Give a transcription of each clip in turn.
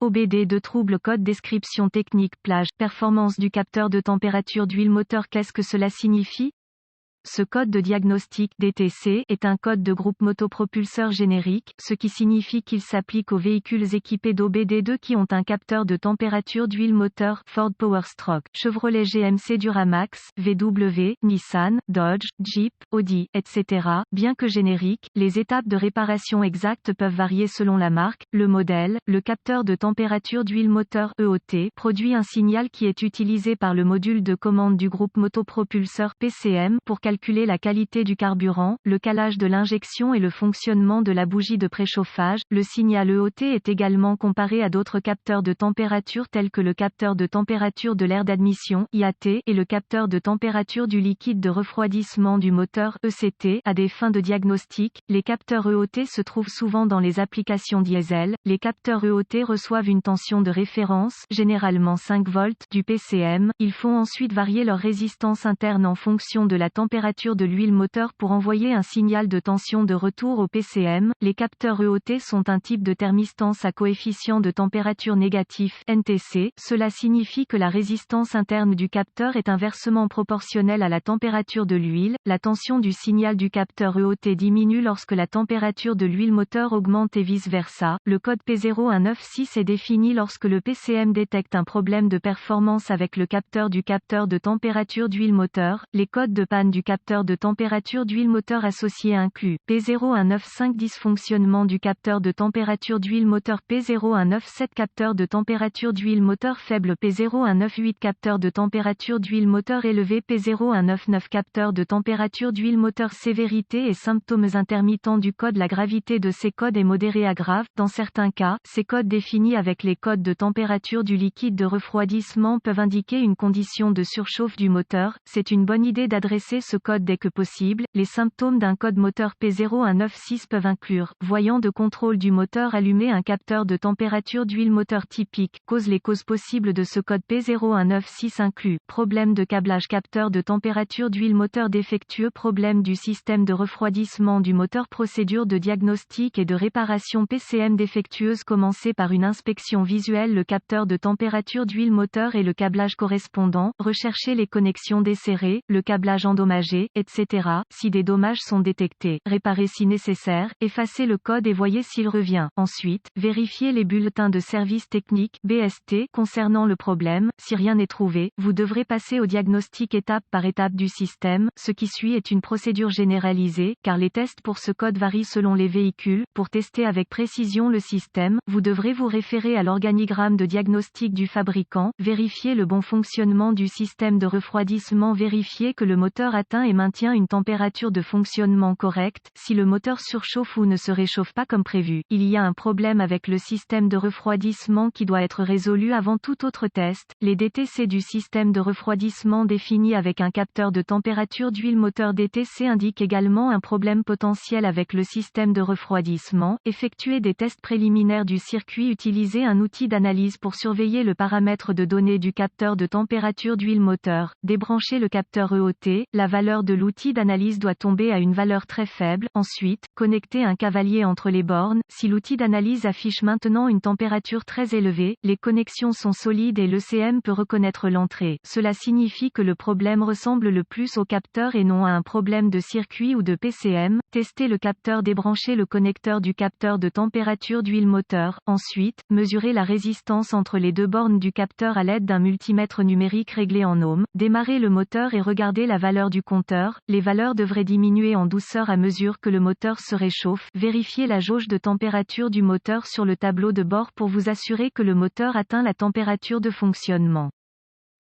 OBD2 trouble code description technique plage, performance du capteur de température d'huile moteur. Qu'est-ce que cela signifie? Ce code de diagnostic DTC est un code de groupe motopropulseur générique, ce qui signifie qu'il s'applique aux véhicules équipés d'OBD2 qui ont un capteur de température d'huile moteur Ford Powerstroke, Chevrolet GMC Duramax, VW, Nissan, Dodge, Jeep, Audi, etc. Bien que génériques, les étapes de réparation exactes peuvent varier selon la marque, le modèle. Le capteur de température d'huile moteur EOT produit un signal qui est utilisé par le module de commande du groupe motopropulseur PCM pour calculer la qualité du carburant, le calage de l'injection et le fonctionnement de la bougie de préchauffage. Le signal EOT est également comparé à d'autres capteurs de température tels que le capteur de température de l'air d'admission IAT et le capteur de température du liquide de refroidissement du moteur ECT. À des fins de diagnostic, les capteurs EOT se trouvent souvent dans les applications diesel. Les capteurs EOT reçoivent une tension de référence, généralement 5 volts, du PCM. Ils font ensuite varier leur résistance interne en fonction de la température de l'huile moteur pour envoyer un signal de tension de retour au PCM. Les capteurs EOT sont un type de thermistance à coefficient de température négatif NTC. Cela signifie que la résistance interne du capteur est inversement proportionnelle à la température de l'huile. La tension du signal du capteur EOT diminue lorsque la température de l'huile moteur augmente et vice-versa. Le code P0196 est défini lorsque le PCM détecte un problème de performance avec le capteur du capteur de température d'huile moteur. Les codes de panne du capteur de température d'huile moteur associé inclut P0195 dysfonctionnement du capteur de température d'huile moteur, P0197 capteur de température d'huile moteur faible, P0198 capteur de température d'huile moteur élevé, P0199 capteur de température d'huile moteur. Sévérité et symptômes intermittents du code. La gravité de ces codes est modérée à grave. Dans certains cas, ces codes définis avec les codes de température du liquide de refroidissement peuvent indiquer une condition de surchauffe du moteur. C'est une bonne idée d'adresser ce code dès que possible. Les symptômes d'un code moteur P0196 peuvent inclure voyant de contrôle du moteur allumé. Un capteur de température d'huile moteur typique. Les causes possibles de ce code P0196 incluent problème de câblage, capteur de température d'huile moteur défectueux, problème du système de refroidissement du moteur, procédure de diagnostic et de réparation PCM défectueuse. Commencer par une inspection visuelle le capteur de température d'huile moteur et le câblage correspondant, rechercher les connexions desserrées, le câblage endommagé, etc. Si des dommages sont détectés, réparer si nécessaire, effacer le code et voyez s'il revient. Ensuite, vérifiez les bulletins de service technique BST concernant le problème. Si rien n'est trouvé, vous devrez passer au diagnostic étape par étape du système. Ce qui suit est une procédure généralisée, car les tests pour ce code varient selon les véhicules. Pour tester avec précision le système, vous devrez vous référer à l'organigramme de diagnostic du fabricant, vérifier le bon fonctionnement du système de refroidissement, vérifier que le moteur atteint et maintient une température de fonctionnement correcte. Si le moteur surchauffe ou ne se réchauffe pas comme prévu, il y a un problème avec le système de refroidissement qui doit être résolu avant tout autre test. Les DTC du système de refroidissement défini avec un capteur de température d'huile moteur DTC indiquent également un problème potentiel avec le système de refroidissement. Effectuer des tests préliminaires du circuit. Utiliser un outil d'analyse pour surveiller le paramètre de données du capteur de température d'huile moteur. Débrancher le capteur EOT. La valeur de l'outil d'analyse doit tomber à une valeur très faible. Ensuite, connecter un cavalier entre les bornes. Si l'outil d'analyse affiche maintenant une température très élevée, les connexions sont solides et l'ECM peut reconnaître l'entrée. Cela signifie que le problème ressemble le plus au capteur et non à un problème de circuit ou de PCM. Tester le capteur. Débrancher le connecteur du capteur de température d'huile moteur. Ensuite, mesurer la résistance entre les deux bornes du capteur à l'aide d'un multimètre numérique réglé en ohms. Démarrer le moteur et regarder la valeur du compteur. Les valeurs devraient diminuer en douceur à mesure que le moteur se réchauffe. Vérifiez la jauge de température du moteur sur le tableau de bord pour vous assurer que le moteur atteint la température de fonctionnement.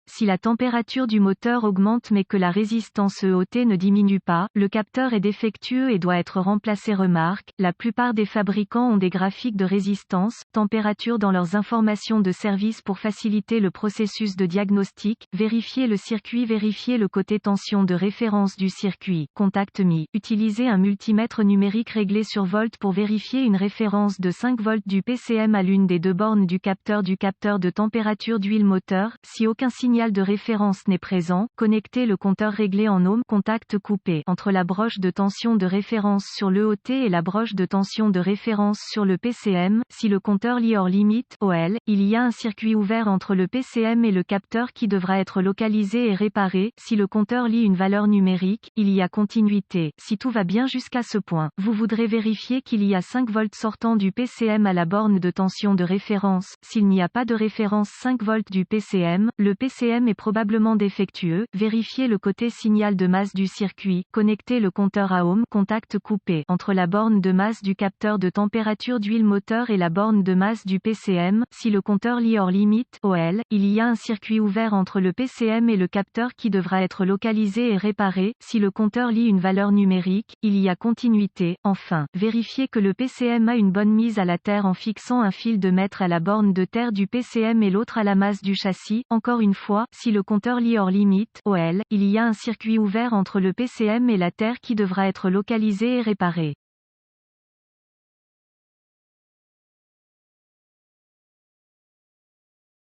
Si la température du moteur augmente mais que la résistance EOT ne diminue pas, le capteur est défectueux et doit être remplacé. Remarque, la plupart des fabricants ont des graphiques de résistance, température dans leurs informations de service pour faciliter le processus de diagnostic. Vérifiez le circuit. Vérifiez le côté tension de référence du circuit. Contact mis. Utilisez un multimètre numérique réglé sur volt pour vérifier une référence de 5 volts du PCM à l'une des deux bornes du capteur de température d'huile moteur. Si aucun signal signal de référence n'est présent, connectez le compteur réglé en ohms contact coupé entre la broche de tension de référence sur l'EOT et la broche de tension de référence sur le PCM. Si le compteur lit hors limite OL, il y a un circuit ouvert entre le PCM et le capteur qui devra être localisé et réparé. Si le compteur lit une valeur numérique, il y a continuité. Si tout va bien jusqu'à ce point, vous voudrez vérifier qu'il y a 5 volts sortant du PCM à la borne de tension de référence. S'il n'y a pas de référence 5 volts du PCM, le PCM est probablement défectueux. Vérifiez le côté signal de masse du circuit. Connectez le compteur à ohms contact coupé entre la borne de masse du capteur de température d'huile moteur et la borne de masse du PCM. Si le compteur lit hors limite OL, il y a un circuit ouvert entre le PCM et le capteur qui devra être localisé et réparé. Si le compteur lit une valeur numérique, il y a continuité. Enfin, vérifiez que le PCM a une bonne mise à la terre en fixant un fil de mètre à la borne de terre du PCM et l'autre à la masse du châssis. Encore une fois, si le compteur lit hors limite OL, il y a un circuit ouvert entre le PCM et la terre qui devra être localisé et réparé.